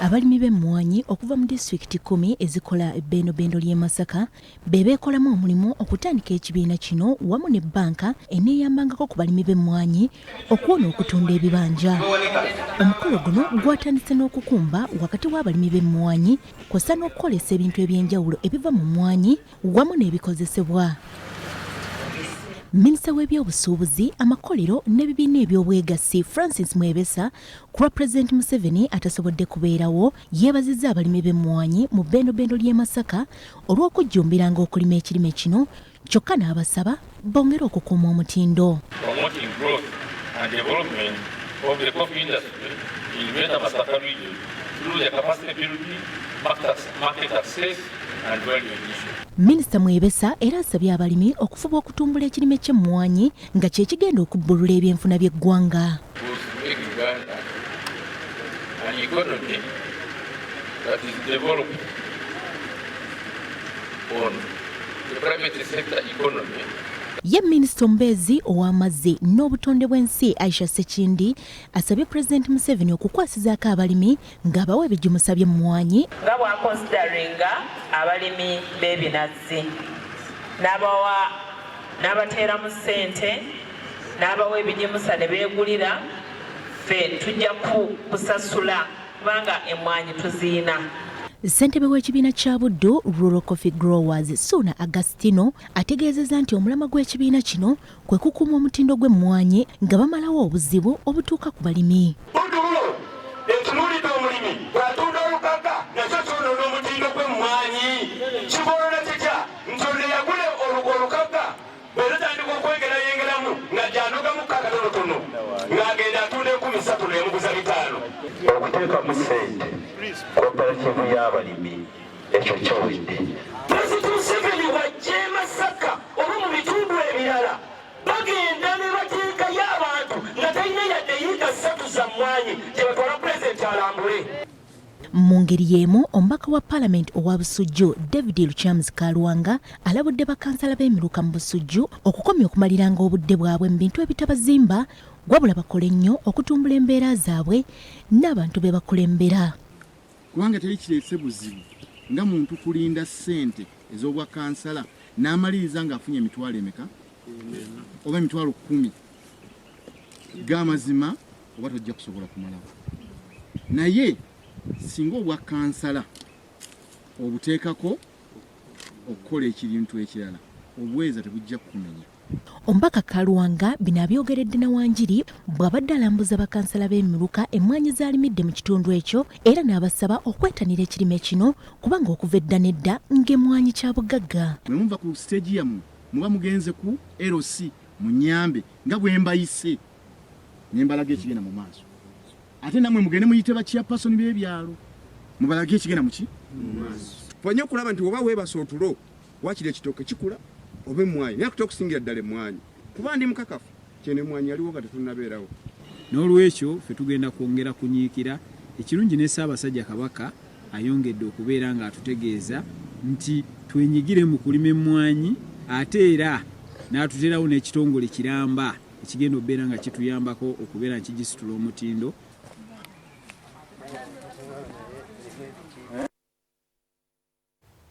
Abalimi b'emmwanyi okuva mu disitulikiti 10 ezikola ebbendobendo ly'e Masaka beekolamu omulimu okutandika ekibiina kino wamu ne bbanka eneeyambangako ku balimi b'emmwanyi okuwona okutunda ebibanja. Omukolo guno gwatandise n'okukumba wakati w'abalimi b'emmwanyi kw'ossa n'okukozesa ebintu eby'enjawulo ebiva mu mmwanyi wamu n'ebikozesebwa. Minisita w'ebyobusuubuzi, amakolero n'ebibiina eby'obwegassi Francis Mwebesa ku lwa Pulezidenti Museveni atasobodde kubeerawo yeebazizza abalimi b'emmwanyi mu bbendobendo ly'e Masaka olw'okujjumbiranga okulima ekirime kino kyokka n'abasaba bongere okukuuma omutindo. Minisita Mwebesa era asabye abalimi okufuba okutumbula ekirime ky'emmwanyi nga kye kigenda okubbulula ebyenfuna by'eggwanga. Ye Minisita omubeezi ow'amazzi n'obutonde bw'ensi Aisha Sekindi asabye Pulezidenti Museveni okukwasizaako abalimi ng'abawa ebigimusa by'emmwanyi nga bw'akonsideringa abalimi b'ebinazi n'abateeramu ssente n'abawa ebigimusa ne beegulira ffe tujja kusasula kubanga emmwanyi tuziina. Ssentebe w'ekibiina kya Buddu Rural Coffee Growers Suna Agustino ategeezezza nti omulamwa gw'ekibiina kino kwe kukuuma omutindo gw'emmwanyi nga bamalawo obuzibu obutuuka ku balimi. Buddu etunuulidde omulimi bw'atunda olugagga nakyo kyonoona omutindo gw'emmwanyi kigolola kitya nti ono yagula olugagga bw'etatandika okwegerayengeramu nga gyanogamu kakatonotono ng'agenda atunda 13 n'emuguza 5. Okuteekamu ssente kooperative y'abalimi ekyo kyowedde. Pulezidenti Museveni wajja e Masaka oba mu bitundu ebirala bagenda ne bateekayo abantu nga talina yadde yiga 3 za mmwanyi gye batwala pulezidenti alambule. Mu ngeri y'emu omubaka wa Paalamenti owa Busujju David Lukyams Kalwanga alabudde bakansala b'emiruka mu Busujju okukomya okumaliranga obudde bwabwe mu bintu ebitabazimba wabula bakole nnyo okutumbula embeera zaabwe n'abantu be bakulembera. Kubanga teri kireese buzibu nga muntu kulinda ssente ez'obwakansala n'amaliriza ng'afunye emitwalo emeka oba emitwalo 10 g'amazima oba tojja kusobola kumalawo. Naye singa obwakansala obuteekako okukola ekintu ekirala obweza tebujja kumenya. Omubaka Kalwanga bino abyogeredde na Wanjiri bw'abadde alambuza bakansala b'emiruka emmwanyi zaalimidde mu kitundu ekyo era n'abasaba okwetanira ekirime kino kubanga okuva edda n'edda ng'emmwanyi kya bugagga. Mwe muva ku siteegi yammwe muba mugenze ku LC mu Nyambe nga bwe mbayise ne mbalaga ekigenda mu maaso. Ate namwe mugende muyite ba chairperson b'ebyalo mubalage ekigenda mu maaso. Fanya okulaba nti oba weebasa otulo wakiri ekitooke kikula oba emmwanyi naye kutokusingira ddala emmwanyi kuba ndi mukakafu kyene emmwanyi aliwo nga tetunnabeerawo. N'olwekyo ffe tugenda kwongera kunyiikira ekirungi ne Ssaabasajja Kabaka ayongedde okubeera ng'atutegeeza nti twenyigire mu kulima emmwanyi ate era n'atuteerawo n'ekitongole kiramba ekigenda okubeera nga kituyambako okubeera nkigisitula omutindo.